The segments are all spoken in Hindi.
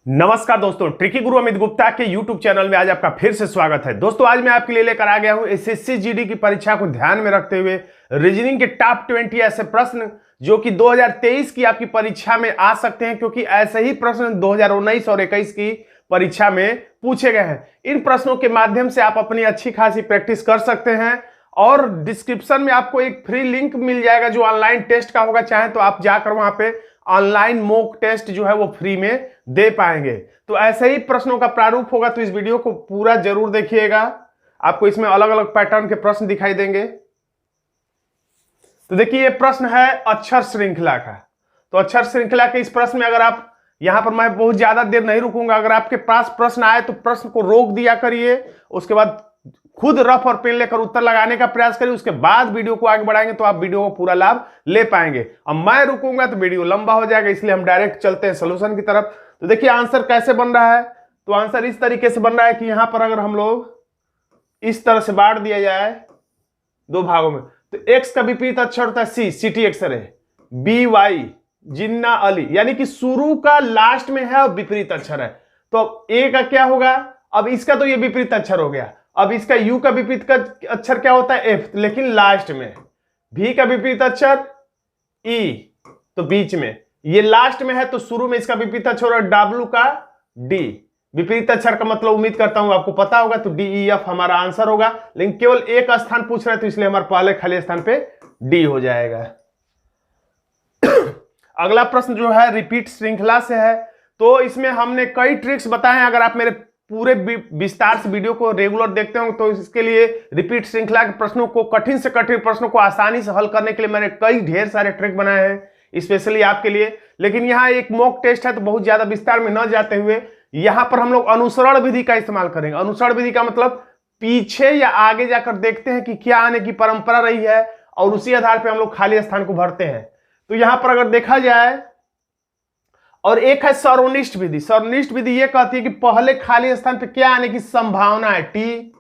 नमस्कार दोस्तों, ट्रिकी गुरु अमित गुप्ता के YouTube चैनल में आज आपका फिर से स्वागत है। दोस्तों आज मैं आपके लिए लेकर आ गया हूं एसएससी जीडी की परीक्षा को ध्यान में रखते हुए रीजनिंग के टॉप 20 ऐसे प्रश्न जो कि 2023 की आपकी परीक्षा में आ सकते हैं, क्योंकि ऐसे ही प्रश्न 2019 और 21 की परीक्षा में पूछे गए हैं। इन प्रश्नों के माध्यम से आप अपनी अच्छी खासी प्रैक्टिस कर सकते हैं और डिस्क्रिप्शन में आपको एक फ्री लिंक मिल जाएगा जो ऑनलाइन टेस्ट का होगा। चाहे तो आप जाकर वहां पे ऑनलाइन मॉक टेस्ट जो है वो फ्री में दे पाएंगे। तो ऐसे ही प्रश्नों का प्रारूप होगा, तो इस वीडियो को पूरा जरूर देखिएगा। आपको इसमें अलग अलग पैटर्न के प्रश्न दिखाई देंगे। तो देखिए, ये प्रश्न है अक्षर श्रृंखला का। तो अक्षर श्रृंखला के इस प्रश्न में अगर आप यहां पर, मैं बहुत ज्यादा देर नहीं रुकूंगा, अगर आपके पास प्रश्न आए तो प्रश्न को रोक दिया करिए, उसके बाद खुद रफ और पेन लेकर उत्तर लगाने का प्रयास करिए, उसके बाद वीडियो को आगे बढ़ाएंगे तो आप वीडियो को पूरा लाभ ले पाएंगे। अब मैं रुकूंगा तो वीडियो लंबा हो जाएगा, इसलिए हम डायरेक्ट चलते हैं सॉल्यूशन की तरफ। तो देखिए आंसर कैसे बन रहा है। तो आंसर इस तरीके से बन रहा है कि यहां पर अगर हम लोग इस तरह से बांट दिया जाए दो भागों में, तो एक्स का विपरीत अक्षर होता है सी, सिटी अक्षर है। बी वाई, जिन्ना अली, यानी कि शुरू का लास्ट में है और विपरीत अक्षर है। तो अब ए का क्या होगा, अब इसका तो ये विपरीत अक्षर हो गया। अब इसका यू का विपरीत का अक्षर क्या होता है, एफ, लेकिन लास्ट में। भी का विपरीत अक्षर ई, तो बीच में। ये लास्ट में है तो शुरू में इसका विपरीत अक्षर और डब्ल्यू का डी। विपरीत अक्षर का मतलब उम्मीद करता हूं आपको पता होगा, तो डी ई एफ हमारा आंसर होगा। लेकिन केवल एक स्थान पूछ रहे हैं तो इसलिए हमारे पहले खाली स्थान पे डी हो जाएगा। अगला प्रश्न जो है रिपीट श्रृंखला से है। तो इसमें हमने कई ट्रिक्स बताए हैं। अगर आप मेरे पूरे विस्तार से वीडियो को रेगुलर देखते हो तो इसके लिए रिपीट श्रृंखला के प्रश्नों को, कठिन से कठिन प्रश्नों को आसानी से हल करने के लिए मैंने कई ढेर सारे ट्रिक बनाए हैं स्पेशली आपके लिए। लेकिन यहाँ एक मॉक टेस्ट है तो बहुत ज्यादा विस्तार में न जाते हुए यहाँ पर हम लोग अनुसरण विधि का इस्तेमाल करेंगे। अनुसरण विधि का मतलब पीछे या आगे जाकर देखते हैं कि क्या आने की परंपरा रही है और उसी आधार पर हम लोग खाली स्थान को भरते हैं। तो यहां पर अगर देखा जाए, और एक है सर्वनिष्ठ विधि। सर्वनिष्ठ विधि ये कहती है कि पहले खाली स्थान पे क्या आने की संभावना है, टी,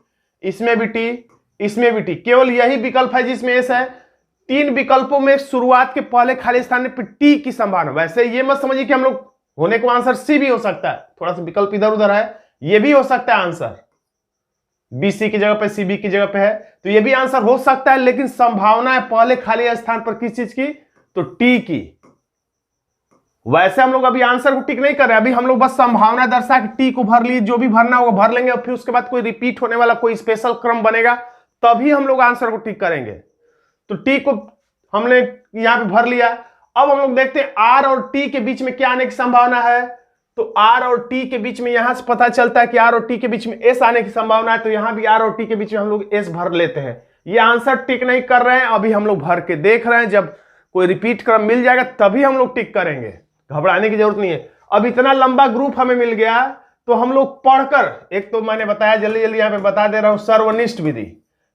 इसमें भी टी, इसमें भी टी, केवल यही विकल्प है जिसमें एस है। तीन विकल्पों में शुरुआत के पहले खाली स्थान पे टी की संभावना। वैसे ये मत समझिए कि हम लोग होने को आंसर सी भी हो सकता है, थोड़ा सा विकल्प इधर उधर है, ये भी हो सकता है आंसर बी सी की जगह पे सी बी की जगह पे है, तो ये भी आंसर हो सकता है। लेकिन संभावना है पहले खाली स्थान पर किस चीज की, तो टी की। वैसे हम लोग अभी आंसर को टिक नहीं कर रहे, अभी हम लोग बस संभावना दर्शा कि टी को भर लिए, जो भी भरना होगा भर लेंगे और फिर उसके बाद कोई रिपीट होने वाला कोई स्पेशल क्रम बनेगा तभी हम लोग आंसर को टिक करेंगे। तो टी को हमने यहां पे भर लिया। अब हम लोग देखते हैं आर और टी के बीच में क्या आने की संभावना है। तो आर और टी के बीच में यहां से पता चलता है कि आर और टी के बीच में एस आने की संभावना है, तो यहां भी आर और टी के बीच में हम लोग एस भर लेते हैं। ये आंसर टिक नहीं कर रहे हैं, अभी हम लोग भर के देख रहे हैं। जब कोई रिपीट क्रम मिल जाएगा तभी हम लोग टिक करेंगे, घबराने की जरूरत नहीं है। अब इतना लंबा ग्रुप हमें मिल गया तो हम लोग पढ़कर, एक तो मैंने बताया, जल्दी जल्दी यहां पे बता दे रहा हूं, सर्वनिष्ठ विधि।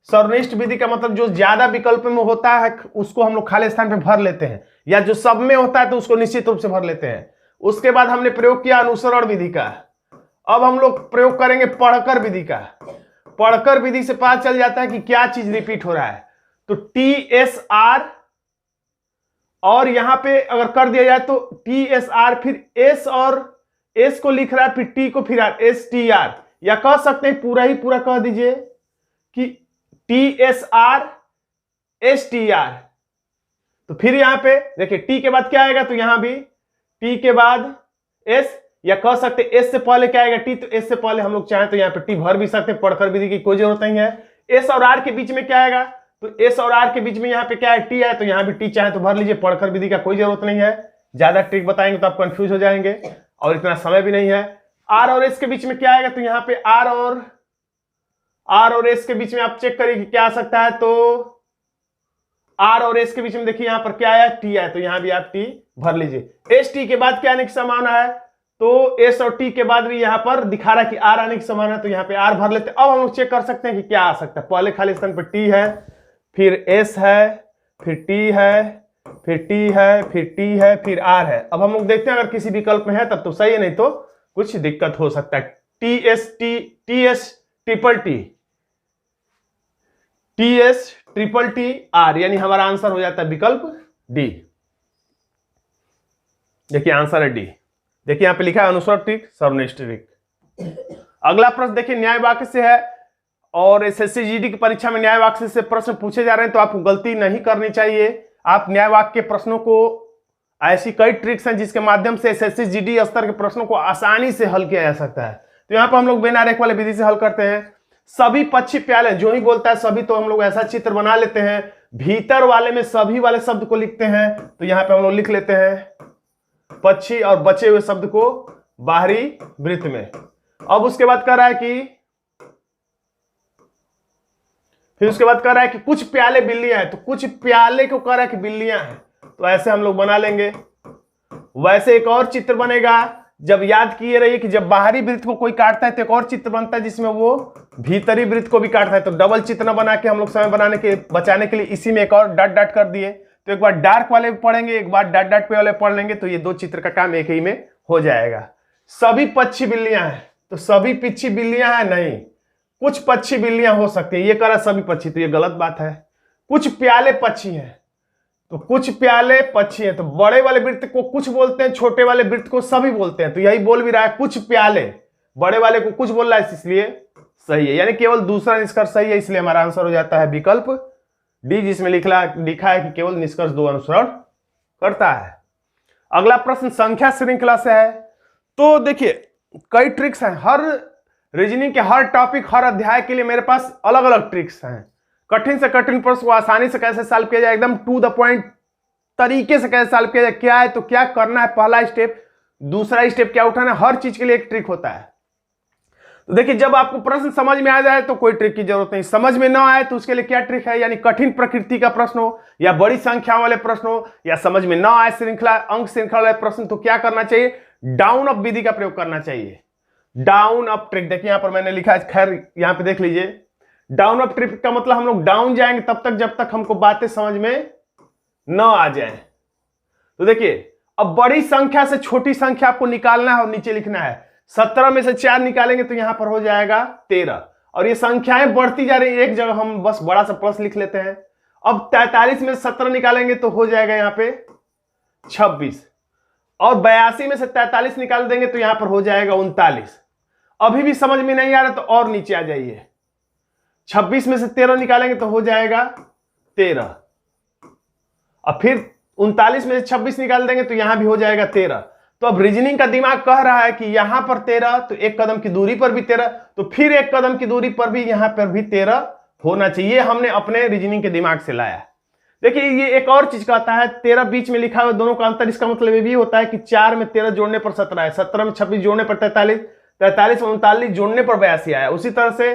सर्वनिष्ठ विधि का मतलब जो ज्यादा विकल्प में होता है उसको हम लोग खाली स्थान पे भर लेते हैं, या जो सब में होता है तो उसको निश्चित रूप से भर लेते हैं। उसके बाद हमने प्रयोग किया अनुसरण विधि का। अब हम लोग प्रयोग करेंगे पढ़कर विधि का। पढ़कर विधि से पता चल जाता है कि क्या चीज रिपीट हो रहा है। तो टी एस आर, और यहां पे अगर कर दिया जाए तो टी एस आर, फिर एस और एस को लिख रहा है, फिर टी को फिर आर, एस टी आर, या कह सकते हैं पूरा ही पूरा कह दीजिए कि T S R S T R. तो फिर यहां पे देखिए टी के बाद क्या आएगा, तो यहां भी टी के बाद एस, या कह सकते एस से पहले क्या आएगा, टी, तो एस से पहले हम लोग चाहें तो यहां पे टी भर भी सकते हैं, पढ़कर विधि की कोई जरूरत नहीं है। एस और आर के बीच में क्या आएगा, तो एस और आर के बीच में यहाँ पे क्या है, टी है, तो यहाँ भी टी चाहे तो भर लीजिए, पढ़कर विधि का कोई जरूरत नहीं है। ज्यादा ट्रिक बताएंगे तो आप कंफ्यूज हो जाएंगे और इतना समय भी नहीं है। आर और एस के बीच में क्या आएगा, तो यहाँ पे आर और एस के बीच में आप चेक करिए कि क्या आ सकता है। तो आर और एस के बीच में देखिए यहाँ पर क्या आया, टी है, तो यहाँ भी आप टी भर लीजिए। एस टी के बाद क्या आने की संभावना है, तो एस और टी के बाद भी यहाँ पर दिखा रहा है कि आर आने की संभावना है, तो यहाँ पे आर भर लेते हैं। अब हम लोग चेक कर सकते हैं कि क्या आ सकता है। पहले खाली स्थान पर टी है, फिर एस है, फिर टी है, फिर टी है, फिर टी है, फिर आर है। अब हम लोग देखते हैं अगर किसी विकल्प में है तब तो सही है, नहीं तो कुछ दिक्कत हो सकता है। T S triple T, T S triple T R, यानी हमारा आंसर हो जाता है विकल्प डी। देखिए आंसर है डी। देखिए यहाँ पे लिखा है अनुस्वर ट्रिक, सर्वनिष्ठ ट्रिक। अगला प्रश्न देखिए न्याय वाक्य से है और एसएससी जीडी की परीक्षा में न्याय वाक्य से प्रश्न पूछे जा रहे हैं, तो आपको गलती नहीं करनी चाहिए। आप न्याय वाक्य के प्रश्नों को, ऐसी कई ट्रिक्स हैं जिसके माध्यम से एसएससी जीडी स्तर के प्रश्नों को आसानी से हल किया जा सकता है। तो यहाँ पर हम लोग बिना रेख वाले विधि से हल करते हैं। सभी पक्षी प्याले, जो ही बोलता है सभी, तो हम लोग ऐसा चित्र बना लेते हैं। भीतर वाले में सभी वाले शब्द को लिखते हैं, तो यहाँ पे हम लोग लिख लेते हैं पक्षी और बचे हुए शब्द को बाहरी वृत्त में। अब उसके बाद कह रहा है कि, फिर उसके बाद कह रहा है कि कुछ प्याले बिल्लियां हैं, तो कुछ प्याले को कह रहा है कि बिल्लियां हैं, तो ऐसे हम लोग बना लेंगे। वैसे एक और चित्र बनेगा, जब याद किए रहिए कि जब बाहरी वृत्त को कोई काटता है तो एक और चित्र बनता है जिसमें वो भीतरी वृत्त को भी काटता है। तो डबल चित्र न बना के हम लोग समय बनाने के बचाने के लिए इसी में एक और डॉट डॉट कर दिए। तो एक बार डार्क वाले पढ़ेंगे, एक बार डॉट डॉट पे वाले पढ़ लेंगे, तो ये दो चित्र का काम एक ही में हो जाएगा। सभी पक्षी बिल्लियां हैं, तो सभी पक्षी बिल्लियां हैं नहीं, कुछ पक्षी बिल्लियां हो सकती है। ये कह रहा सभी पक्षी, तो ये गलत बात है। कुछ प्याले पक्षी हैं, तो कुछ प्याले पक्षी हैं, तो बड़े वाले वृत्त को कुछ बोलते हैं, छोटे वाले वृत्त को सभी बोलते हैं। तो यही बोल भी रहा है, कुछ प्याले, बड़े वाले को कुछ बोल रहा है, इसलिए सही है। यानी केवल दूसरा निष्कर्ष सही है, इसलिए हमारा आंसर हो जाता है विकल्प डी, जिसमें लिखा है कि केवल निष्कर्ष 2 अनुसरण करता है। अगला प्रश्न संख्या श्रृंखला से है। तो देखिए कई ट्रिक्स हैं, हर रीजनिंग के हर टॉपिक, हर अध्याय के लिए मेरे पास अलग अलग ट्रिक्स हैं। कठिन से कठिन प्रश्न को आसानी से कैसे सॉल्व किया जाए, एकदम टू द पॉइंट तरीके से कैसे सॉल्व किया जाए, क्या है तो क्या करना है, पहला स्टेप, दूसरा स्टेप क्या उठाना है, हर चीज के लिए एक ट्रिक होता है। तो देखिए जब आपको प्रश्न समझ में आ जाए तो कोई ट्रिक की जरूरत नहीं, समझ में ना आए तो उसके लिए क्या ट्रिक है, यानी कठिन प्रकृति का प्रश्न हो या बड़ी संख्या वाले प्रश्न हो या समझ में ना आए श्रृंखला, अंक श्रृंखला वाले प्रश्न, तो क्या करना चाहिए, डाउन अप विधि का प्रयोग करना चाहिए। डाउन अप ट्रिक देखिए यहां पर मैंने लिखा है, खैर यहां पे देख लीजिए। डाउन अप ट्रिक का मतलब हम लोग डाउन जाएंगे तब तक जब तक हमको बातें समझ में न आ जाए। तो देखिए अब बड़ी संख्या से छोटी संख्या आपको निकालना है और नीचे लिखना है। 17 में से 4 निकालेंगे तो यहां पर हो जाएगा 13, और ये संख्याएं बढ़ती जा रही है, एक जगह हम बस बड़ा सा प्लस लिख लेते हैं। अब 43 में से 17 निकालेंगे तो हो जाएगा यहां पे 26, और 82 में से 43 निकाल देंगे तो यहां पर हो जाएगा 39। अभी भी समझ में नहीं आ रहा तो और नीचे आ जाइए, 26 में से 13 निकालेंगे तो हो जाएगा 13, अब फिर 39 में से 26 निकाल देंगे तो यहां भी हो जाएगा 13। तो अब रीजनिंग का दिमाग कह रहा है कि यहां पर 13, तो एक कदम की दूरी पर भी 13, तो फिर एक कदम की दूरी पर भी यहां पर भी 13 होना चाहिए। हमने अपने रीजनिंग के दिमाग से लाया। देखिए ये एक और चीज कहता है, 13 बीच में लिखा हुआ दोनों का अंतर, इसका मतलब ये भी होता है कि 4 में 13 जोड़ने पर 17 है, 17 में 26 जोड़ने पर 43, 43 में 39 जोड़ने पर 82 आया। उसी तरह से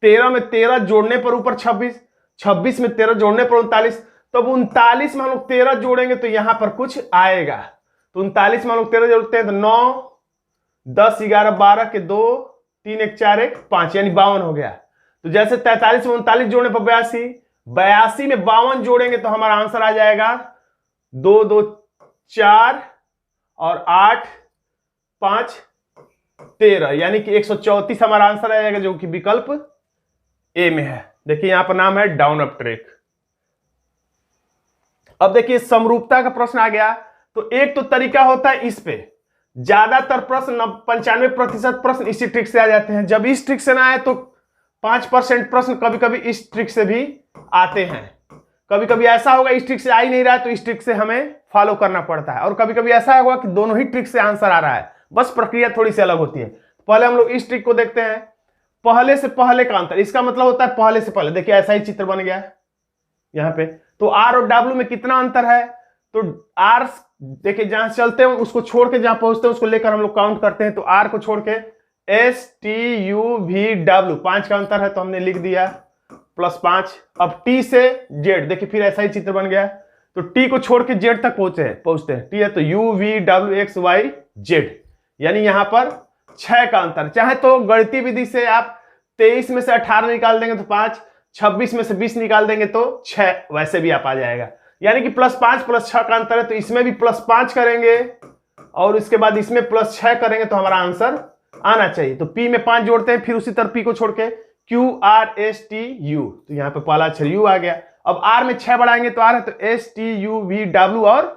13 में 13 जोड़ने पर ऊपर 26, 26 में 13 जोड़ने पर 39, तो अब 39 में हम लोग 13 जोड़ेंगे तो यहां पर कुछ आएगा। तो 39 में हम लोग 13 जोड़ते हैं तो 9, 10, 11, 12 के 2, 3, 1, 4, 1, 5 यानी 52 हो गया। तो जैसे 43 में 39 जोड़ने पर 82, 82 में 52 जोड़ेंगे तो हमारा आंसर आ जाएगा 2, 2, 4 और 8, 5, 13 यानी कि 134 हमारा आंसर आ जाएगा, जो कि विकल्प ए में है। देखिए यहां पर नाम है डाउन अप ट्रिक। अब देखिए समरूपता का प्रश्न आ गया। तो एक तो तरीका होता है इस पे, ज्यादातर प्रश्न 95% प्रश्न इसी ट्रिक से आ जाते हैं। जब इस ट्रिक से ना आए तो 5% प्रश्न कभी कभी इस ट्रिक से भी आते हैं। कभी कभी ऐसा होगा इस ट्रिक से आ ही नहीं रहा है तो इस ट्रिक से हमें फॉलो करना पड़ता है, और कभी कभी ऐसा होगा कि दोनों ही ट्रिक से आंसर आ रहा है, बस प्रक्रिया थोड़ी सी अलग होती है। पहले हम लोग इस ट्रिक को देखते हैं, पहले से पहले का अंतर, इसका मतलब होता है पहले से पहले। देखिए ऐसा ही चित्र बन गया यहां पे। तो आर और डब्ल्यू में कितना अंतर है, तो आर देखिए जहां चलते हैं उसको छोड़ के जहां पहुंचते हैं उसको लेकर हम लोग काउंट करते हैं। तो आर को छोड़ के S T U V W 5 का अंतर है, तो हमने लिख दिया +5। अब टी से जेड, देखिए फिर ऐसा ही चित्र बन गया। तो टी को छोड़ के जेड तक पहुंचते हैं, टी है तो U V W X Y Z, यानी यहां पर 6 का अंतर। चाहे तो गणितीय विधि से आप 23 में से 18 निकाल देंगे तो 5, 26 में से 20 निकाल देंगे तो 6, वैसे भी आप आ जाएगा। यानी कि +5 +6 का अंतर है, तो इसमें भी +5 करेंगे और इसके बाद इसमें +6 करेंगे तो हमारा आंसर आना चाहिए। तो P में 5 जोड़ते हैं, फिर उसी तरह P को छोड़ के Q R S T U, तो यहां पे पहला अक्षर U आ गया। अब R में 6 बढ़ाएंगे तो R है तो S T U V W और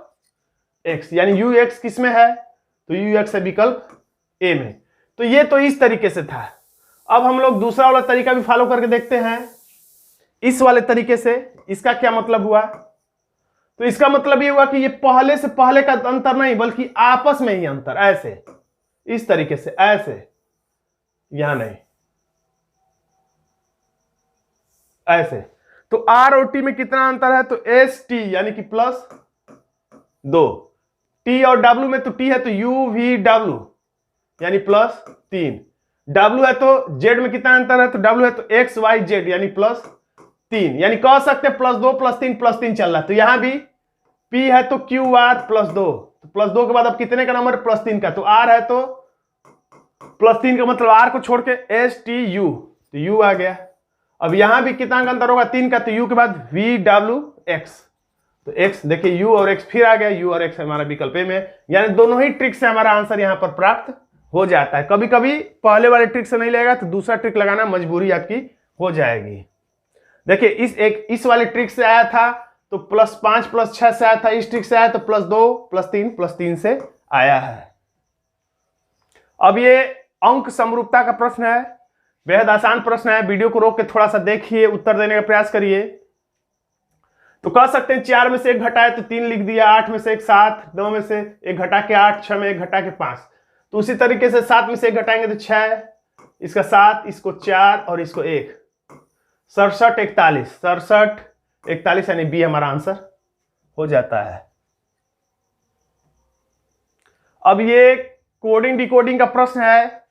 X, यानी U X किस में है, तो UX है विकल्प ए में। तो ये तो इस तरीके से था। अब हम लोग दूसरा वाला तरीका भी फॉलो करके देखते हैं। इस वाले तरीके से इसका क्या मतलब हुआ? तो इसका मतलब ये हुआ कि ये पहले से पहले का अंतर नहीं बल्कि आपस में ही अंतर, ऐसे इस तरीके से, ऐसे, यहां नहीं, ऐसे। तो R और T में कितना अंतर है? तो ST यानी कि +2, T और W में तो T है तो UVW यानी +3, W है तो Z में कितना अंतर है? तो W है तो XYZ यानी +3, यानी कह सकते हैं +2 +3 चल रहा है। तो यहां भी P है तो QR +2, तो +2 के बाद अब कितने का नंबर? +3 का। तो R है तो +3 का मतलब R को छोड़ के STU, तो U आ गया। अब यहां भी कितना का अंतर होगा? 3 का, तो U के बाद VWX, तो X देखिए U और X फिर आ गया, U और X हमारा विकल्प ए में, यानी दोनों ही ट्रिक से हमारा आंसर यहां पर प्राप्त हो जाता है। कभी कभी पहले वाले ट्रिक से नहीं लगेगा तो दूसरा ट्रिक लगाना मजबूरी आपकी हो जाएगी। देखिए इस वाले ट्रिक से आया था तो +5 +6 से आया था, इस ट्रिक से आया तो +2 +3 से आया है। अब ये अंक समरूपता का प्रश्न है, बेहद आसान प्रश्न है। वीडियो को रोक के थोड़ा सा देखिए, उत्तर देने का प्रयास करिए। तो कह सकते हैं 4 में से 1 घटाए तो 3 लिख दिया, 8 में से 1 7, 9 में से 1 घटा के 8, 6 में 1 घटा के 5। तो उसी तरीके से 7 में से 1 घटाएंगे तो 6, इसका 7, इसको 4 और इसको 1, 67 41, 67 41 यानी बी हमारा आंसर हो जाता है। अब ये कोडिंग डिकोडिंग का प्रश्न है,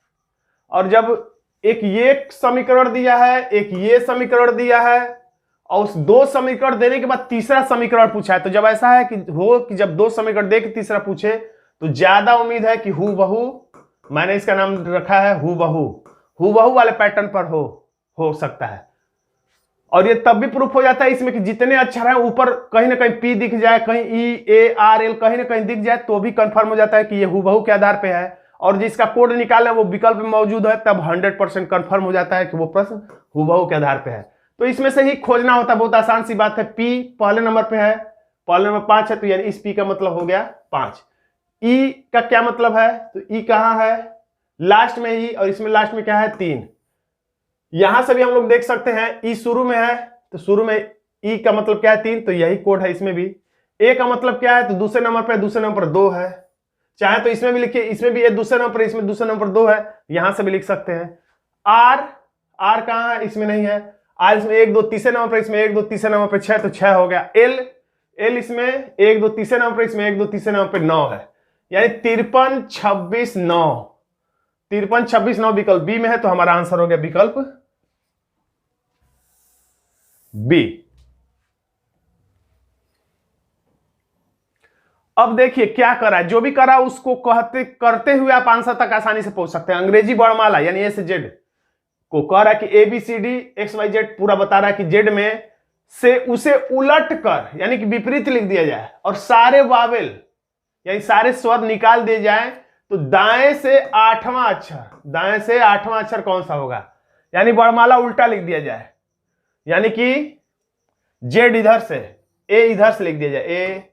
और जब एक ये समीकरण दिया है, एक ये समीकरण दिया है, और उस 2 समीकरण देने के बाद तीसरा समीकरण पूछा है, तो जब ऐसा है कि जब 2 समीकरण दे के तीसरा पूछे तो ज्यादा उम्मीद है कि हूबहू, मैंने इसका नाम रखा है हूबहू वाले पैटर्न पर हो सकता है। और ये तब भी प्रूफ हो जाता है इसमें कि जितने अक्षर हैं ऊपर कहीं ना कहीं P दिख जाए, कहीं EARL कहीं ना कहीं दिख जाए तो भी कंफर्म हो जाता है कि ये हूबहू के आधार पे है, और जिसका कोड निकालना है वो विकल्प में मौजूद है, तब 100% कंफर्म हो जाता है कि वो प्रश्न हूबहू के आधार पे है। तो इसमें से ही खोजना होता है, बहुत आसान सी बात है। P पहले नंबर पे है, पहले नंबर 5 है, तो यानी इस P का मतलब हो गया 5। E का क्या मतलब है? तो E कहां है? लास्ट में E, और इसमें लास्ट में क्या है? 3। यहां से भी हम लोग देख सकते हैं E शुरू में है, तो शुरू में E का मतलब क्या है? 3, तो यही कोड है इसमें भी। A का मतलब क्या है? तो दूसरे नंबर पर, दूसरे नंबर पर 2 है, चाहे तो इसमें भी लिखिए, इसमें भी दूसरे नंबर पर, इसमें दूसरे नंबर पर 2 है, यहां से भी लिख सकते हैं। R कहां है? इसमें नहीं है। R इसमें 1 2 तीसरे नंबर पर, इसमें 1 2 तीसरे नंबर पर 6, तो 6 हो गया। L इसमें 1 2 तीसरे नंबर पर, इसमें 1 2 तीसरे नंबर पर 9 है, यानी 53 26 9, 53 26 9 विकल्प बी में है, तो हमारा आंसर हो गया विकल्प बी। अब देखिए क्या करा, जो भी करा उसको करते हुए आप आंसर तक आसानी से पहुंच सकते हैं। अंग्रेजी वर्णमाला यानी ए से जेड को कह रहा है कि ABCD XYZ पूरा बता रहा है कि जेड में से उसे उलट कर यानी कि विपरीत लिख दिया जाए और सारे वावेल यानी सारे स्वर निकाल दिए जाए, तो दाएं से 8वां अक्षर कौन सा होगा? यानी वर्णमाला उल्टा लिख दिया जाए, यानी कि जेड इधर से, ए इधर से लिख दिया जाए,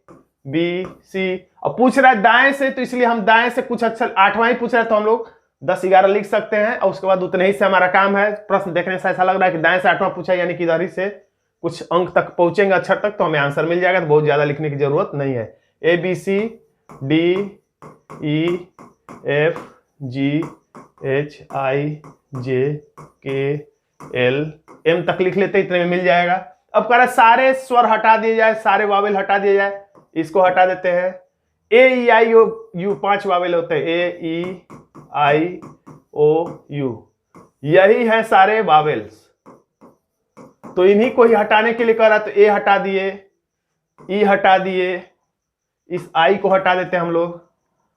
ABC। अब पूछ रहा है दाएं से, तो इसलिए हम दाएं से कुछ अक्षर 8वां ही पूछ रहे हैं, तो हम लोग 10 11 लिख सकते हैं, और उसके बाद उतने ही से हमारा काम है। प्रश्न देखने से ऐसा लग रहा है कि दाएं से 8वां पूछा, यानी कि इधर ही से कुछ अंक तक पहुंचेंगे, अक्षर तक, तो हमें आंसर मिल जाएगा, तो बहुत ज्यादा लिखने की जरूरत नहीं है। ABCDEFGHIJKLM तक लिख लेते, इतने में मिल जाएगा। अब कह रहा है सारे स्वर हटा दिए जाए, सारे वावेल हटा दिए जाए, इसको हटा देते हैं। AEIOU 5 वावेल होते हैं, AEIOU, यही है सारे वावेल्स, तो इन्हीं को ही हटाने के लिए कह रहा, तो A हटा दिए, E हटा दिए, इस I को हटा देते हैं हम लोग,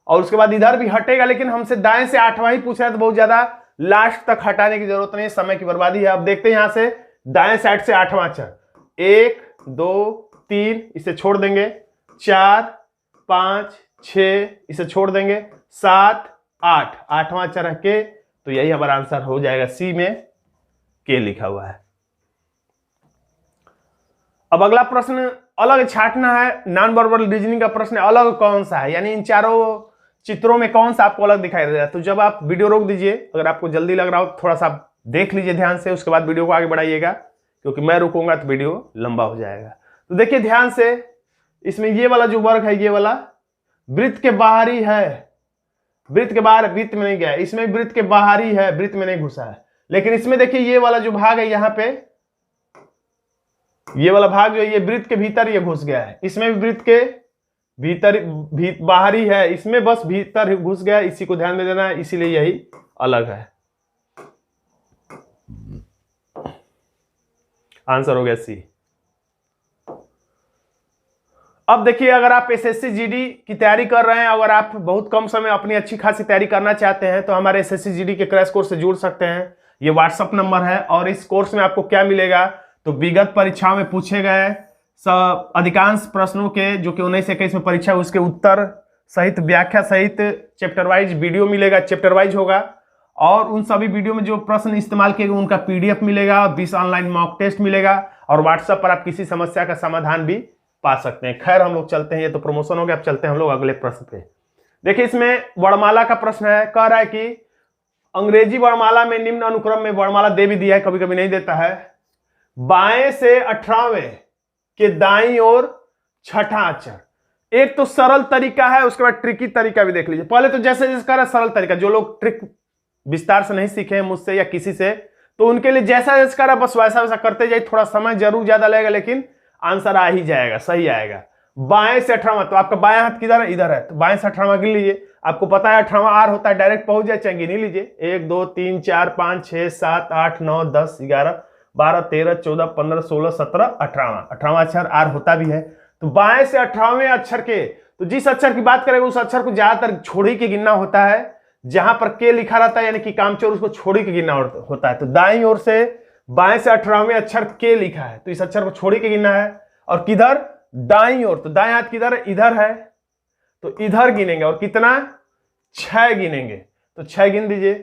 और उसके बाद इधर भी हटेगा, लेकिन हमसे दाएं से 8वां ही पूछ रहा है, तो बहुत ज्यादा लास्ट तक हटाने की जरूरत नहीं, समय की बर्बादी है। अब देखते हैं यहां से दाएं साइड से 8वां अक्षर, 1 2 3 इसे छोड़ देंगे, 4 5 6 इसे छोड़ देंगे, 7 8 8वां अक्षर है के, तो यही हमारा आंसर हो जाएगा, सी में के लिखा हुआ है। अब अगला प्रश्न अलग छाटना है, नॉन वर्बल रीजनिंग का प्रश्न अलग कौन सा है, यानी इन चित्रों में कौन सा आपको अलग दिखाई दे रहा है। तो जब आप वीडियो रोक दीजिए, अगर आपको जल्दी लग रहा हो थोड़ा सा देख लीजिए ध्यान से, उसके बाद वीडियो को आगे बढ़ाइएगा, क्योंकि मैं रुकूंगा तो वीडियो लंबा हो जाएगा। तो देखिए ध्यान से, इसमें ये वाला जो वर्ग है, ये वाला वृत्त के बाहरी है, वृत्त के बाहर, वृत्त में नहीं गया, इसमें वृत्त के बाहरी है, वृत्त में नहीं घुसा है। लेकिन इसमें देखिए ये वाला जो भाग है यहाँ पे, ये वाला भाग जो है ये वृत्त के भीतर ये घुस गया है, इसमें भी वृत्त के भीतर बाहरी है, इसमें बस भीतर घुस गया, इसी को ध्यान में देना है, इसीलिए यही अलग है। आंसर हो गया सी। अब देखिए, अगर आप एसएससी जीडी की तैयारी कर रहे हैं, अगर आप बहुत कम समय अपनी अच्छी खासी तैयारी करना चाहते हैं, तो हमारे एसएससी जीडी के क्रैश कोर्स से जुड़ सकते हैं। ये व्हाट्सअप नंबर है। और इस कोर्स में आपको क्या मिलेगा, तो विगत परीक्षाओं में पूछे गए सब अधिकांश प्रश्नों के, जो कि 19 से 21 में परीक्षा, उसके उत्तर सहित, व्याख्या सहित चैप्टर वाइज वीडियो मिलेगा, चैप्टर वाइज होगा। और उन सभी वीडियो में जो प्रश्न इस्तेमाल किए गए उनका पीडीएफ मिलेगा, 20 ऑनलाइन मॉक टेस्ट मिलेगा, और व्हाट्सएप पर आप किसी समस्या का समाधान भी पा सकते हैं। खैर हम लोग चलते हैं, ये तो प्रमोशन हो गया, अब चलते हैं हम लोग अगले प्रश्न पे। देखिए इसमें वर्णमाला का प्रश्न है, कह रहा है कि अंग्रेजी वर्णमाला में निम्न अनुक्रम में वर्णमाला दे भी दिया है, कभी कभी नहीं देता है। बाएं से 18वें के दाईं ओर छठा अक्षर। एक तो सरल तरीका है, उसके बाद ट्रिकी तरीका भी देख लीजिए। पहले तो जैसे जैसे कह रहा है सरल तरीका, जो लोग ट्रिक विस्तार से नहीं सीखे हैं मुझसे या किसी से, तो उनके लिए जैसा जैसा कह रहा है बस वैसा वैसा करते जाइए। थोड़ा समय जरूर ज्यादा लगेगा, लेकिन आंसर आ ही जाएगा, सही आएगा। बाएं से 18वां, तो आपका बाएं हाथ किधर है, इधर है, तो बाएं से 18वां गिन लीजिए। आपको पता है 18वां आर होता है, डायरेक्ट पहुंच जाए, चाहे गिन लीजिए। 1 2 3 4 5 6 7 8 9 10 11 12 13 14 15 16 17 18वां अक्षर आर होता भी है। तो बाएं से 18वें अक्षर के, तो जिस अक्षर की बात करेंगे उस अक्षर को ज्यादातर छोड़ी के गिनना होता है। जहां पर के लिखा रहता है यानी कि कामचोर, उसको छोड़ी के गिनना होता है। तो दाईं ओर से बाएं से 18वें अक्षर के लिखा है, तो इस अक्षर को छोड़ी के गिनना है। और किधर, दाईं ओर, तो दाएं हाथ किधर है, इधर है, तो इधर गिनेंगे। और कितना, 6 गिनेंगे, तो 6 गिन दीजिए।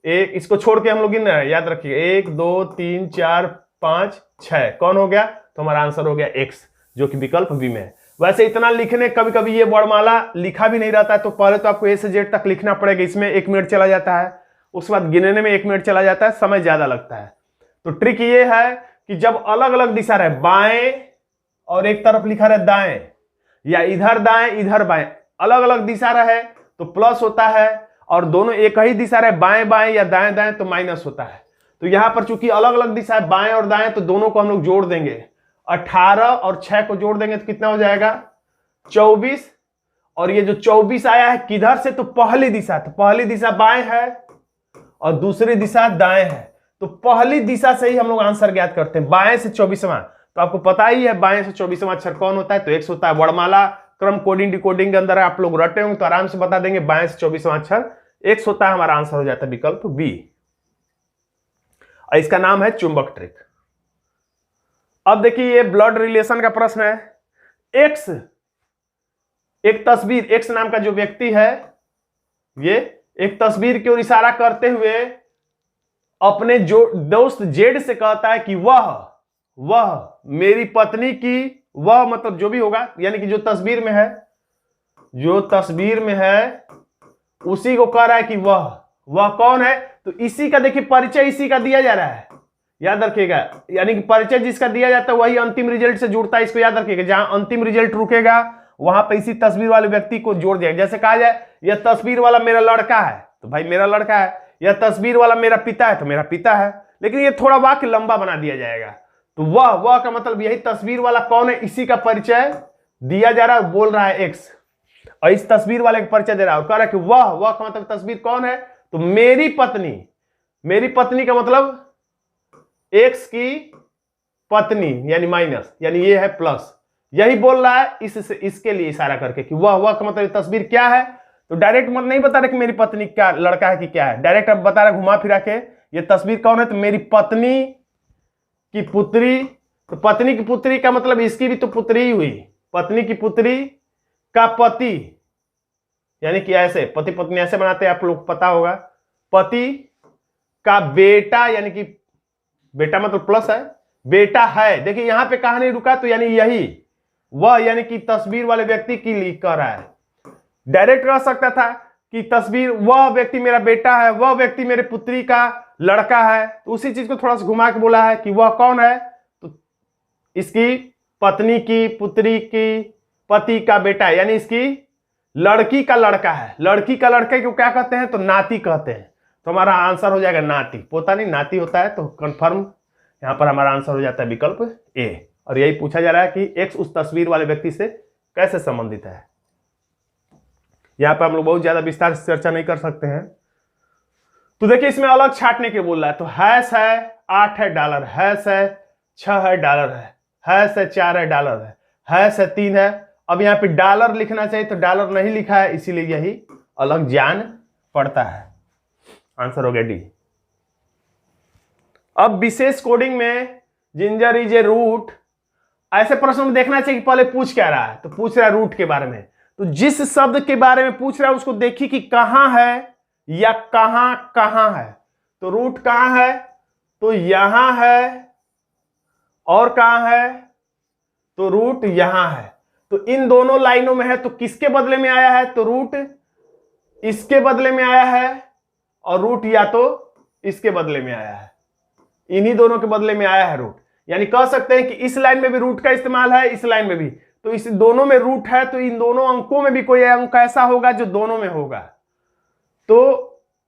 एक, इसको छोड़ के हम लोग गिन रहे हैं, याद रखिए। 1 2 3 4 5 6, कौन हो गया, तो हमारा आंसर हो गया एक्स, जो कि विकल्प बी में है। वैसे इतना लिखने, कभी कभी ये वर्णमाला लिखा भी नहीं रहता है, तो पहले तो आपको ए से जेड तक लिखना पड़ेगा, इसमें 1 मिनट चला जाता है, उसके बाद गिनने में 1 मिनट चला जाता है, समय ज्यादा लगता है। तो ट्रिक ये है कि जब अलग अलग दिशा रहे, बाएं और एक तरफ लिखा रहे दाएं, या इधर दाएं इधर बाएं, अलग अलग दिशा रहे तो प्लस होता है, और दोनों एक ही दिशा रहे, बाएं बाएं या दाएं दाएं, तो माइनस होता है। तो यहां पर चूंकि अलग अलग दिशा है, बाएं और दाएं, तो दोनों को हम लोग जोड़ देंगे। 18 और 6 को जोड़ देंगे तो कितना हो जाएगा, 24। और ये जो 24 आया है किधर से, तो पहली दिशा, तो पहली दिशा बाएं है और दूसरी दिशा दाएं है, तो पहली दिशा से ही हम लोग आंसर ज्ञात करते हैं। बाएं से 24वां, तो आपको पता ही है बाएं से 24वां अक्षर कौन होता है, तो एक्स होता है। वर्णमाला क्रम कोडिंग डिकोडिंग के अंदर आप लोग रटे होंगे तो आराम से बता देंगे, बाएं से 24वां अक्षर एक्स होता है। हमारा आंसर हो जाता है विकल्प बी, और इसका नाम है चुंबक ट्रिक। अब देखिए ये ब्लड रिलेशन का प्रश्न है। एक्स, एक तस्वीर, एक्स नाम का जो व्यक्ति है, ये एक तस्वीर की ओर इशारा करते हुए अपने जो दोस्त जेड से कहता है कि वह मेरी पत्नी की, वह मतलब जो भी होगा, यानी कि जो तस्वीर में है, जो तस्वीर में है उसी को कह रहा है कि वह कौन है। तो इसी का देखिए परिचय इसी का दिया जा रहा है, याद रखिएगा। यानी कि परिचय जिसका दिया जाता है वही अंतिम रिजल्ट से जुड़ता है, इसको याद रखिएगा। जहां अंतिम रिजल्ट रुकेगा वहां पे इसी तस्वीर वाले व्यक्ति को जोड़ दिया। जैसे कहा जाए यह तस्वीर वाला मेरा लड़का है, तो भाई मेरा लड़का है। यह तस्वीर वाला मेरा पिता है, तो मेरा पिता है। लेकिन ये थोड़ा वाक्य लंबा बना दिया जाएगा। तो वह का मतलब यही तस्वीर वाला कौन है, इसी का परिचय दिया जा रहा है। बोल रहा है एक्स, और इस तस्वीर वाले का परिचय दे रहा है और कह रहा है कि वह का मतलब तस्वीर कौन है, तो मेरी पत्नी का मतलब एक्स की पत्नी, यानी माइनस, यानी ये है प्लस। यही बोल रहा है इसके लिए इशारा करके कि वह का मतलब तस्वीर क्या है। तो डायरेक्ट मत नहीं बता रहे कि मेरी पत्नी क्या लड़का है कि क्या है, डायरेक्ट अब बता रहे घुमा फिरा के ये तस्वीर कौन है, तो मेरी पत्नी की पुत्री। तो पत्नी की पुत्री का मतलब इसकी भी तो पुत्री ही हुई, पत्नी की पुत्री का पति, यानी कि ऐसे पति पत्नी ऐसे बनाते हैं, आप लोग पता होगा। पति का बेटा, यानी कि बेटा मतलब प्लस है, बेटा है। देखिए यहां पे कहा नहीं रुका, तो यानी यही वह, यानी कि तस्वीर वाले व्यक्ति की लिख कर रहा है। डायरेक्ट रह सकता था की तस्वीर, वह व्यक्ति मेरा बेटा है, वह व्यक्ति मेरे पुत्री का लड़का है, तो उसी चीज को थोड़ा सा घुमा के बोला है कि वह कौन है, तो इसकी पत्नी की, पुत्री की, पति का बेटा, यानी इसकी लड़की का लड़का है। लड़की का लड़के को क्या कहते हैं, तो नाती कहते हैं। तो हमारा आंसर हो जाएगा नाती, पोता नहीं नाती होता है, तो कंफर्म यहां पर हमारा आंसर हो जाता है विकल्प ए। और यही पूछा जा रहा है कि एक्स उस तस्वीर वाले व्यक्ति से कैसे संबंधित है। यहां पर हम लोग बहुत ज्यादा विस्तार से चर्चा नहीं कर सकते हैं। तो देखिए इसमें अलग छाटने के बोल रहा है, तो हैश है 8 है डॉलर, हैश है 6 है डॉलर है, हैश है 4 है डॉलर है, हैश है 3 है। अब यहाँ पे डॉलर लिखना चाहिए तो डॉलर नहीं लिखा है, इसीलिए यही अलग जान पड़ता है। आंसर हो गया डी। अब विशेष कोडिंग में जिंजर इज ए रूट, ऐसे प्रश्न में देखना चाहिए कि पहले पूछ क्या रहा है, तो पूछ रहा है रूट के बारे में। तो जिस शब्द के बारे में पूछ रहा है उसको देखिए कि कहां है या कहां कहां है। तो रूट कहां है, तो यहां है, और कहां है, तो रूट यहां है। तो इन दोनों लाइनों में है, तो किसके बदले में आया है, तो रूट इसके बदले में आया है, और रूट या तो इसके बदले में आया है, इन्हीं दोनों के बदले में आया है रूट। यानी कह सकते हैं कि इस लाइन में भी रूट का इस्तेमाल है, इस लाइन में भी, तो इस दोनों में रूट है, तो इन दोनों अंकों में भी कोई अंक ऐसा होगा जो दोनों में होगा। तो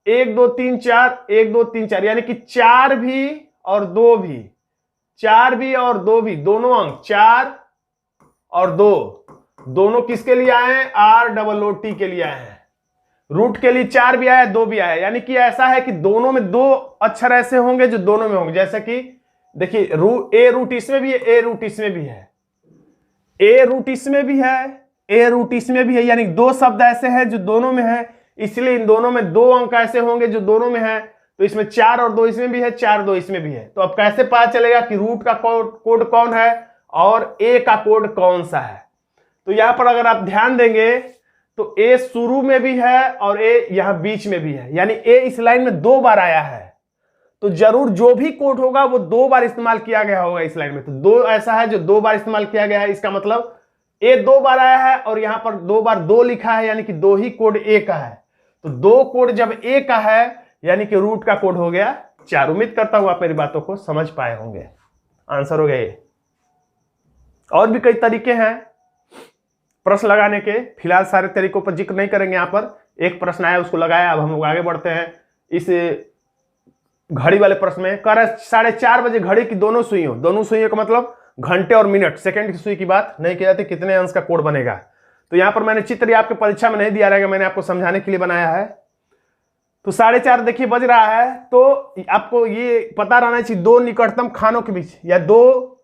1 2 3 4, 1 2 3 4, यानी कि 4 भी और 2 भी, 4 भी और 2 भी, दोनों अंक 4 और 2 दोनों किसके लिए आए हैं, ROOT के लिए आए हैं। रूट के लिए 4 भी आया, 2 भी आया, यानी कि ऐसा है कि दोनों में 2 अक्षर ऐसे होंगे जो दोनों में होंगे। जैसे कि देखिए ए रूट इसमें भी है, ए रूट इसमें भी है, ए रूट इसमें भी है, ए रूट इसमें भी है, यानी 2 शब्द ऐसे हैं जो दोनों में है, इसलिए इन दोनों में 2 अंक ऐसे होंगे जो दोनों में है। तो इसमें 4 और 2 इसमें भी है, 4 2 इसमें भी है। तो अब कैसे पता चलेगा कि रूट का कोड कौन है और ए का कोड कौन सा है। तो यहां पर अगर आप ध्यान देंगे तो ए शुरू में भी है और ए यहां बीच में भी है, यानी ए इस लाइन में 2 बार आया है। तो जरूर जो भी कोड होगा वो 2 बार इस्तेमाल किया गया होगा इस लाइन में। तो 2 ऐसा है जो 2 बार इस्तेमाल किया गया है, इसका मतलब ए 2 बार आया है और यहां पर 2 बार 2 लिखा है, यानी कि 2 ही कोड ए का है। तो 2 कोड जब ए का है यानी कि रूट का कोड हो गया 4। उम्मीद करता हूं आप मेरी बातों को समझ पाए होंगे। आंसर हो गया ये। और भी कई तरीके हैं प्रश्न लगाने के, फिलहाल सारे तरीकों पर जिक्र नहीं करेंगे। यहां पर एक प्रश्न आया उसको लगाया, अब हम लोग आगे बढ़ते हैं। इस घड़ी वाले प्रश्न में कह रहा है 4:30 बजे घड़ी की दोनों सुइयों का मतलब घंटे और मिनट, सेकंड की सुई की बात नहीं की जाती, कितने अंश का कोड बनेगा। तो यहां पर मैंने चित्र आपके परीक्षा में नहीं दिया रहेगा, मैंने आपको समझाने के लिए बनाया है। तो 4:30 देखिए बज रहा है, तो आपको ये पता रहना चाहिए 2 निकटतम खानों के बीच, या 2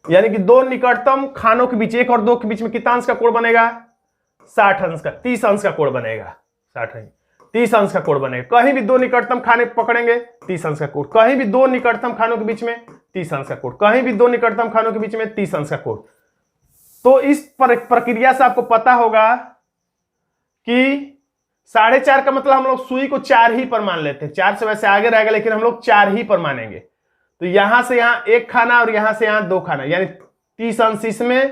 यानी कि 2 निकटतम खानों के बीच, 1 और 2 के बीच में कितना अंश का कोड बनेगा, 60 अंश का, 30 अंश का कोड बनेगा। 30 अंश का कोड बनेगा। कहीं भी 2 निकटतम खाने पकड़ेंगे 30 अंश का कोड, कहीं भी 2 निकटतम खानों के बीच में 30 अंश का कोड, कहीं भी 2 निकटतम खानों के बीच में 30 अंश का कोड। तो इस प्रक्रिया से आपको पता होगा कि 4:30 का मतलब हम लोग सुई को 4 ही पर मान लेते हैं। 4 से वैसे आगे रहेगा लेकिन हम लोग 4 ही पर मानेंगे। तो यहां से यहां 1 खाना और यहां से यहां 2 खाना, यानी 30 अंश इसमें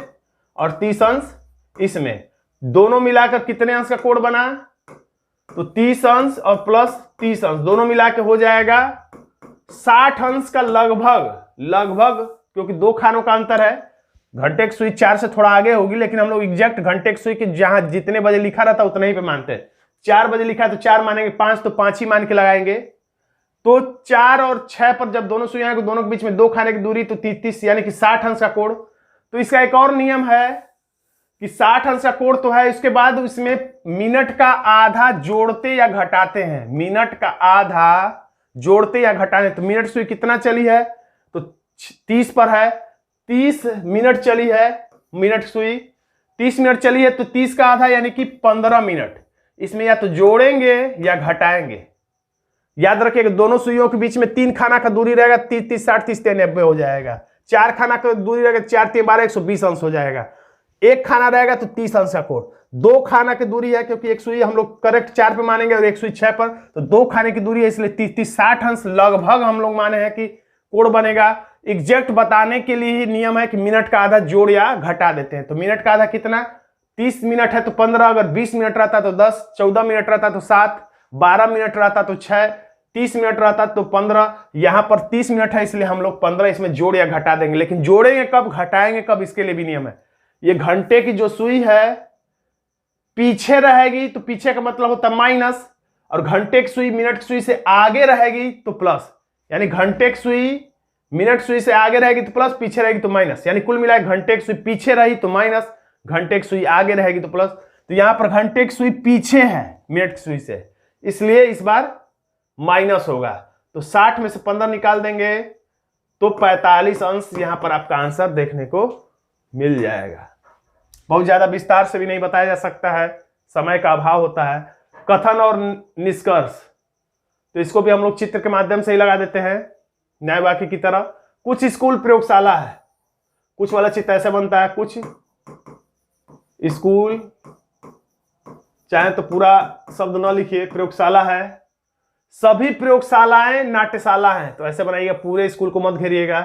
और 30 अंश इसमें, दोनों मिलाकर कितने अंश का कोड बना, तो 30 अंश और प्लस 30 अंश दोनों मिला के हो जाएगा 60 अंश का लगभग, क्योंकि 2 खानों का अंतर है। घंटे की सुई 4 से थोड़ा आगे होगी, लेकिन हम लोग एग्जैक्ट घंटे की सुई के जहां जितने बजे लिखा रहता उतने ही पे मानते हैं। 4 बजे लिखा है तो 4 मानेंगे, 5 तो 5 ही मान के लगाएंगे। तो 4 और 6 पर जब दोनों सुइयां हैं, दोनों के बीच में 2 खाने की दूरी, तो 30 यानी कि 60 अंश का कोड। तो इसका एक और नियम है कि 60 अंश का कोड तो है, इसके बाद इसमें मिनट का आधा जोड़ते या घटाते हैं, मिनट का आधा जोड़ते या घटाते। तो मिनट सुई कितना चली है, तो 30 पर है, 30 मिनट चली है मिनट सुई, 30 मिनट चली है, तो 30 का आधा यानी कि 15 मिनट। इसमें या तो जोड़ेंगे या घटाएंगे। याद रखिएगा दोनों सुइयों के बीच में 3 खाना का दूरी रहेगा, 30 30 60 30 90 हो जाएगा। 4 खाना का दूरी रहेगा, 4 3 12 120 अंश हो जाएगा। 1 खाना रहेगा तो 30 अंश का कोड। 2 खाना की दूरी है, क्योंकि एक सुई हम लोग करेक्ट 4 पे मानेंगे और एक सुई 6 पर, तो 2 खाने की दूरी है, इसलिए 30 30 60 अंश लगभग हम लोग माने हैं कि कोड बनेगा। एग्जैक्ट बताने के लिए ही नियम है कि मिनट का आधा जोड़ या घटा देते हैं। तो मिनट का आधा कितना, 30 मिनट है तो 15, अगर 20 मिनट रहता तो 10, 14 मिनट रहता तो 7, 12 मिनट रहता तो 6, 30 मिनट रहता तो 15। यहां पर 30 मिनट है इसलिए हम लोग 15 इसमें जोड़ या घटा देंगे, लेकिन जोड़ेंगे कब घटाएंगे कब इसके लिए भी नियम है। ये घंटे की जो सुई है पीछे रहेगी तो पीछे का मतलब होता है माइनस, और घंटे की सुई मिनट की सुई से आगे रहेगी तो प्लस, यानी घंटे की सुई मिनट सुई से आगे रहेगी तो प्लस, पीछे रहेगी तो माइनस, यानी कुल मिलाकर घंटे की सुई पीछे रही तो माइनस, घंटे की सुई आगे रहेगी तो प्लस। तो यहां पर घंटे की सुई पीछे है मिनट की सुई से, इसलिए इस बार माइनस होगा। तो 60 में से 15 निकाल देंगे तो 45 अंश यहां पर आपका आंसर देखने को मिल जाएगा। बहुत ज्यादा विस्तार से भी नहीं बताया जा सकता है, समय का अभाव होता है। कथन और निष्कर्ष, तो इसको भी हम लोग चित्र के माध्यम से ही लगा देते हैं न्याय वाक्य की तरह। कुछ स्कूल प्रयोगशाला है, कुछ वाला चित्र ऐसे बनता है, कुछ स्कूल, चाहे तो पूरा शब्द न लिखिए, प्रयोगशाला है। सभी प्रयोगशालाएं नाट्यशाला हैं, तो ऐसे बनाइएगा, पूरे स्कूल को मत घेरिएगा,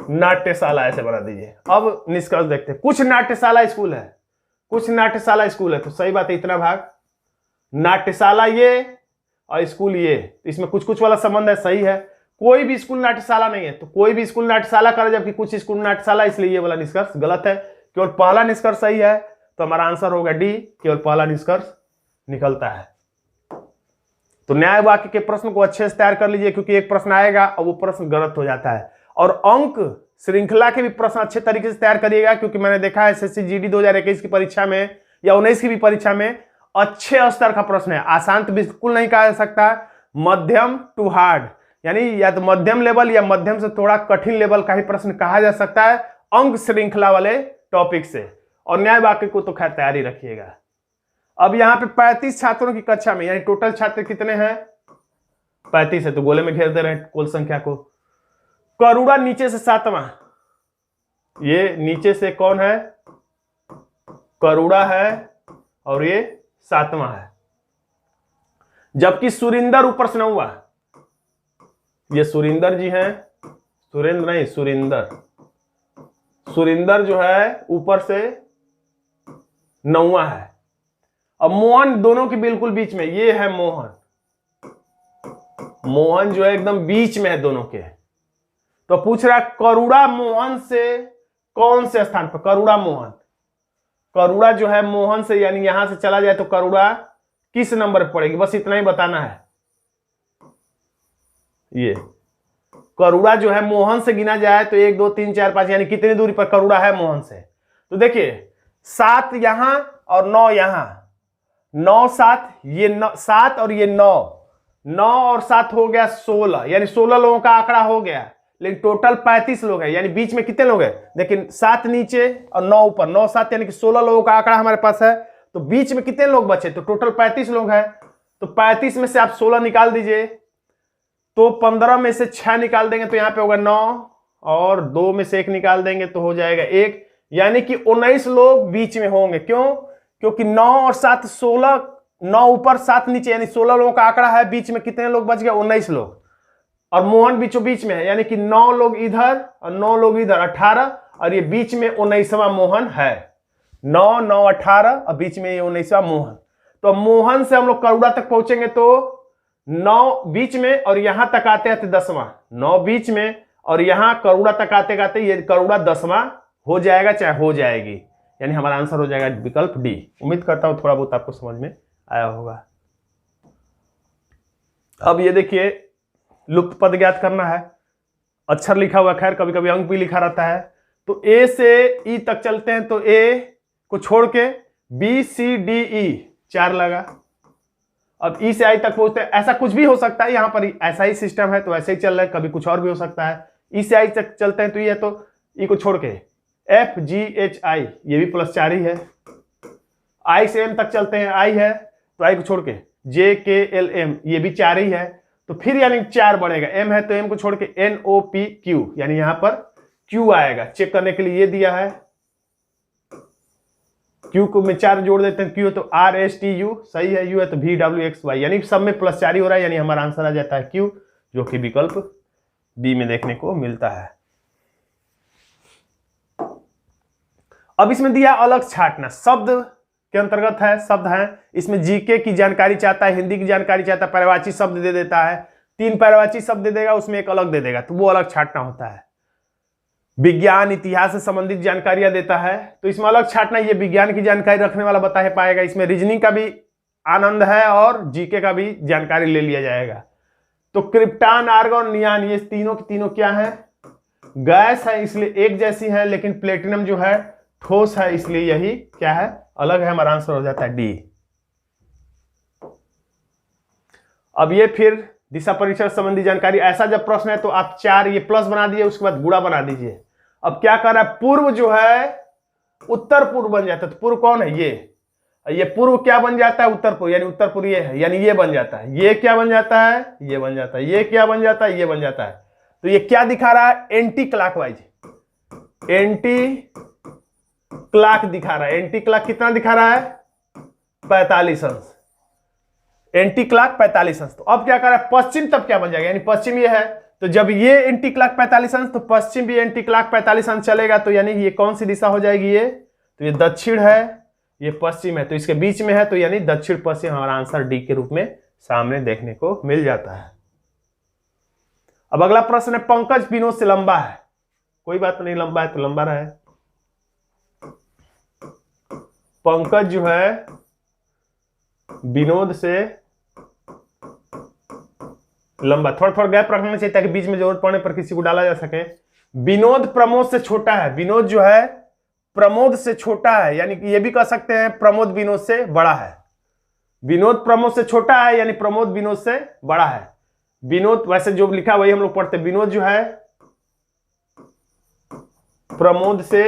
नाट्यशाला ऐसे बना दीजिए। अब निष्कर्ष देखते हैं। कुछ नाट्यशाला स्कूल है, कुछ नाट्यशाला स्कूल है, तो सही बात है, इतना भाग नाट्यशाला ये और स्कूल ये, तो इसमें कुछ कुछ वाला संबंध है, सही है। कोई भी स्कूल नाट्यशाला नहीं है, तो कोई भी स्कूल नाट्यशाला करे, जबकि कुछ स्कूल नाट्यशाला, इसलिए ये वाला निष्कर्ष गलत है। केवल पहला निष्कर्ष सही है, तो हमारा आंसर होगा डी, केवल पहला निष्कर्ष निकलता है। तो न्याय वाक्य के प्रश्न को अच्छे से तैयार कर लीजिए, क्योंकि एक प्रश्न आएगा और वो प्रश्न गलत हो जाता है। और अंक श्रृंखला के भी प्रश्न अच्छे तरीके से तैयार करिएगा, क्योंकि मैंने देखा है एसएससी जीडी 2021 की परीक्षा में या 19 की भी परीक्षा में अच्छे स्तर का प्रश्न है। आसान तो बिल्कुल नहीं कहा जा सकता, मध्यम टू हार्ड, यानी या तो मध्यम लेवल या मध्यम से थोड़ा कठिन लेवल का ही प्रश्न कहा जा सकता है अंक श्रृंखला वाले टॉपिक से। और न्याय वाक्य को तो खैर तैयारी रखिएगा। अब यहाँ पे 35 छात्रों की कक्षा में, यानी टोटल छात्र कितने हैं 35 है, तो गोले में घेर दे रहे हैं कुल संख्या को। करुणा नीचे से 7वां, ये नीचे से कौन है, करुणा है, और ये 7वां है। जबकि सुरिंदर ऊपर से 9वां, ये सुरिंदर जी हैं, सुरेंद्र नहीं सुरिंदर, सुरिंदर जो है ऊपर से 9वां है। अब मोहन दोनों के बिल्कुल बीच में, ये है मोहन, मोहन जो है एकदम बीच में है दोनों के। तो पूछ रहा है करुणा मोहन से कौन से स्थान पर, करुणा मोहन, करुणा जो है मोहन से, यानी यहां से चला जाए तो करुणा किस नंबर पर पड़ेगी, बस इतना ही बताना है। ये करुणा जो है मोहन से गिना जाए तो 1 2 3 4 5, यानी कितनी दूरी पर करुणा है मोहन से। तो देखिए 7 यहां और 9 यहां, 9 7, ये 7 और ये 9, 9 और 7 हो गया 16, यानी 16 लोगों का आंकड़ा हो गया। लेकिन टोटल 35 लोग हैं, यानी बीच में कितने लोग हैं, लेकिन 7 नीचे और 9 ऊपर, 9 7 यानी कि 16 लोगों का आंकड़ा हमारे पास है। तो बीच में कितने लोग बचे, तो टोटल 35 लोग हैं। तो 35 में से आप 16 निकाल दीजिए, तो 15 में से 6 निकाल देंगे तो यहां पे होगा 9, और 2 में से 1 निकाल देंगे तो हो जाएगा 1, यानी कि 19 लोग बीच में होंगे। क्यों, क्योंकि 9 और 7 16, 9 ऊपर 7 नीचे, यानी 16 लोगों का आंकड़ा है। बीच में कितने लोग बच गए, 19 लोग, और मोहन बीचों बीच में है, यानी कि 9 लोग इधर और 9 लोग इधर, 18, और ये बीच में 19वां मोहन है। 9 9 18 और बीच में ये 19वां मोहन। तो मोहन से हम लोग करुणा तक पहुंचेंगे तो 9 बीच में और यहां तक आते आते 10वां, 9 बीच में और यहां करुणा तक आते आते ये करुणा 10वां हो जाएगा, चाहे हो जाएगी, यानी हमारा आंसर हो जाएगा विकल्प डी। उम्मीद करता हूं थोड़ा बहुत आपको समझ में आया होगा। अब ये देखिए लुप्त पद ज्ञात करना है, अक्षर लिखा हुआ, खैर कभी कभी अंक भी लिखा रहता है। तो ए से ई तक चलते हैं, तो ए को छोड़ के बी सी डी ई 4 लगा। अब ई से आई तक पहुंचते हैं, ऐसा कुछ भी हो सकता है, यहां पर ऐसा ही सिस्टम है तो ऐसे ही चल रहा है, कभी कुछ और भी हो सकता है। ई से आई तक चलते हैं तो ये, तो ई को छोड़ के एफ जी एच आई, ये भी +4 ही है। आई से एम तक चलते हैं, आई है तो आई को छोड़ के जे के एल एम, ये भी 4 ही है। तो फिर यानी 4 बढ़ेगा, एम है तो एम को छोड़ के एन ओ पी क्यू, यानी यहां पर क्यू आएगा। चेक करने के लिए ये दिया है, क्यू को में 4 जोड़ देते हैं, क्यू है तो आर एस टी यू, सही है, यू है तो वी डब्ल्यू एक्स वाई, यानी सब में +4 ही हो रहा है, यानी हमारा आंसर आ जाता है क्यू, जो कि विकल्प बी में देखने को मिलता है। अब इसमें दिया अलग छांटना, शब्द के अंतर्गत है, शब्द है, इसमें जीके की जानकारी चाहता है, हिंदी की जानकारी चाहता है, पर्यायवाची शब्द दे देता है, 3 पर्यायवाची शब्द दे देगा, उसमें एक अलग दे देगा, तो वो अलग छांटना होता है। विज्ञान इतिहास से संबंधित जानकारियां देता है, तो इसमें अलग छांटना, ये विज्ञान की जानकारी रखने वाला बता पाएगा। इसमें रीजनिंग का भी आनंद है और जीके का भी जानकारी ले लिया जाएगा। तो क्रिप्टॉन, आर्गन, नियान, ये तीनों की तीनों क्या है, गैस है, इसलिए एक जैसी है, लेकिन प्लेटिनम जो है ठोस है, इसलिए यही क्या है, अलग है। हमारा आंसर हो जाता है डी। अब ये फिर दिशा परीक्षण संबंधी जानकारी, ऐसा जब प्रश्न है तो आप 4 ये प्लस बना दिए, उसके बाद गुणा बना दीजिए। अब क्या कर रहा है, पूर्व जो है उत्तर पूर्व बन जाता है, तो पूर्व कौन है, ये पूर्व क्या बन जाता है, उत्तर पूर्व, यानी उत्तर पूर्व ये है, यानी ये बन जाता है, ये क्या बन जाता है, ये बन जाता है, ये क्या बन जाता है, ये बन जाता है। तो ये क्या दिखा रहा है, एंटी क्लॉकवाइज, एंटी क्लॉक दिखा रहा है। एंटी क्लॉक कितना दिखा रहा है, 45 अंश, एंटी क्लॉक 45 अंश। तो अब क्या कर रहा है, पश्चिम तब क्या बन जाएगा, यानी पश्चिम ये है, तो जब ये एंटी क्लॉक 45 अंश, तो पश्चिम भी एंटी क्लॉक 45 अंश चलेगा, तो यानी ये कौन सी दिशा हो जाएगी, ये तो ये दक्षिण है, ये पश्चिम है, तो इसके बीच में है, तो यानी दक्षिण पश्चिम हमारा आंसर डी के रूप में सामने देखने को मिल जाता है। अब अगला प्रश्न है, पंकज विनोद से लंबा है, कोई बात नहीं, लंबा है तो लंबा रहे। पंकज जो है विनोद से लंबा, थोड़ा थोड़ा गैप रखना चाहिए ताकि बीच में जरूरत पड़ने पर किसी को डाला जा सके। विनोद प्रमोद से छोटा है, विनोद जो है प्रमोद से छोटा है, यानी कि ये भी कह सकते हैं प्रमोद विनोद से बड़ा है। विनोद प्रमोद से छोटा है, यानी प्रमोद विनोद से बड़ा है। विनोद वैसे जो लिखा वही हम लोग पढ़ते, विनोद जो है प्रमोद से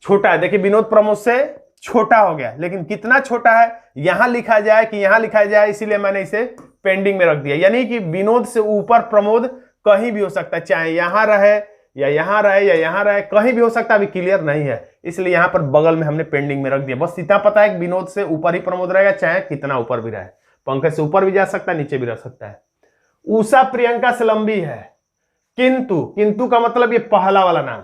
छोटा है। देखिए विनोद प्रमोद से छोटा हो गया, लेकिन कितना छोटा है यहां लिखा जाए कि यहां लिखा जाए, इसीलिए मैंने इसे पेंडिंग में रख दिया। यानी कि विनोद से ऊपर प्रमोद कहीं भी हो सकता है, चाहे यहां रहे या यहां रहे या यहां रहे, कहीं भी हो सकता है, अभी क्लियर नहीं है, इसलिए यहां पर बगल में हमने पेंडिंग में रख दिया। बस इतना पता है कि विनोद से ऊपर ही प्रमोद रहेगा, चाहे कितना ऊपर भी रहे। पंकज से ऊपर भी जा सकता है, नीचे भी रह सकता है। उषा प्रियंका से लंबी है, किंतु, किंतु का मतलब ये पहला वाला नाम,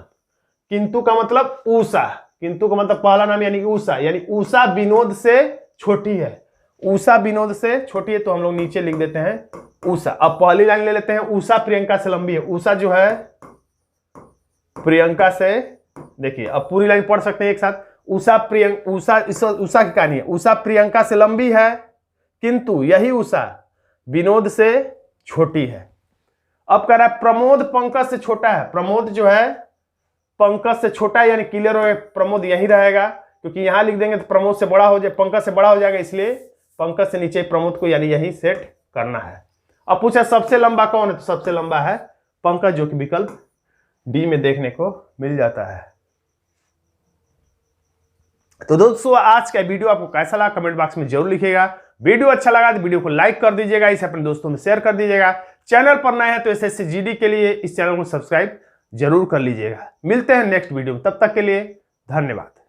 किंतु का मतलब उषा, किंतु का मतलब पहला नाम यानी उषा, यानी उषा विनोद से छोटी है, उषा विनोद से छोटी है, तो हम लोग नीचे लिख देते हैं उषा। अब पहली लाइन ले लेते हैं, उषा प्रियंका से लंबी है। उषा जो है प्रियंका से, देखिए अब पूरी लाइन पढ़ सकते हैं एक साथ, उषा प्रियंका, उषा की कहानी है, उषा प्रियंका से लंबी है, किंतु यही उषा विनोद से छोटी है। अब कह रहा है प्रमोद पंकज से छोटा है, प्रमोद जो है पंकज से छोटा है, यानी क्लियर हो, प्रमोद यही रहेगा, क्योंकि यहां लिख देंगे तो प्रमोद से बड़ा हो जाए, पंकज से बड़ा हो जाएगा, इसलिए पंकज से नीचे प्रमोद को यानी यही सेट करना है। अब पूछा सबसे लंबा कौन है, तो सबसे लंबा है पंकज, जो कि विकल्प डी में देखने को मिल जाता है। तो दोस्तों आज का वीडियो आपको कैसा लगा कमेंट बॉक्स में जरूर लिखिएगा। वीडियो अच्छा लगा तो वीडियो को लाइक कर दीजिएगा, इसे अपने दोस्तों में शेयर कर दीजिएगा। चैनल पर नए हैं तो एसएससी जीडी के लिए इस चैनल को सब्सक्राइब जरूर कर लीजिएगा। मिलते हैं नेक्स्ट वीडियो में, तब तक के लिए धन्यवाद।